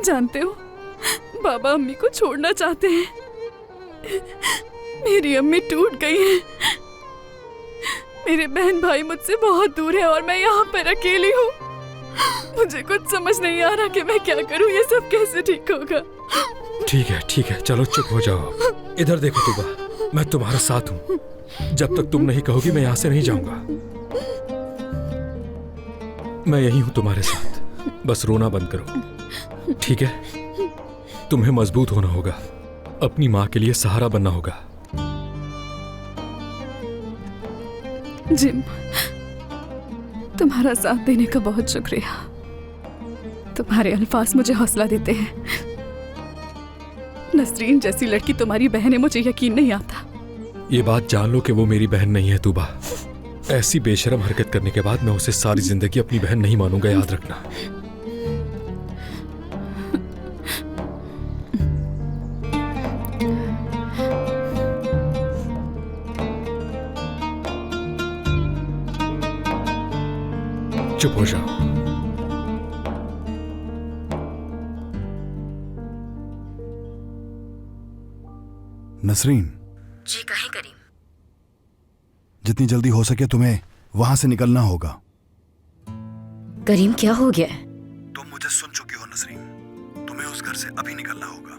जानते हो, बाबा अम्मी को छोड़ना चाहते हैं। मेरी अम्मी टूट गई है। मेरे बहन भाई मुझसे बहुत दूर है और मैं यहाँ पर अकेली हूँ। मुझे कुछ समझ नहीं आ रहा कि मैं क्या करूँ। ये सब कैसे ठीक होगा? ठीक है, चलो चुप हो जाओ। इधर देखो तुबा, मैं तुम्हारे साथ हूँ। जब तक तुम नहीं कहोगी मैं यहाँ से नहीं जाऊंगा। मैं यही हूँ तुम्हारे साथ। बस रोना बंद करो, ठीक है? तुम्हें मजबूत होना होगा, अपनी माँ के लिए सहारा बनना होगा। जिम, तुम्हारा साथ देने का बहुत शुक्रिया। तुम्हारे अल्फाज मुझे हौसला देते हैं। नसरीन जैसी लड़की तुम्हारी बहन है, मुझे यकीन नहीं आता। ये बात जान लो कि वो मेरी बहन नहीं है तुबा। ऐसी बेशरम हरकत करने के बाद मैं उसे सारी जिंदगी अपनी बहन नहीं मानूंगा, याद रखना। चुप हो जाओ। नसरीन। जी कहें करीम। जितनी जल्दी हो सके तुम्हें वहां से निकलना होगा। करीम क्या हो गया है? तुम मुझे सुन चुकी हो नसरीन, तुम्हें उस घर से अभी निकलना होगा।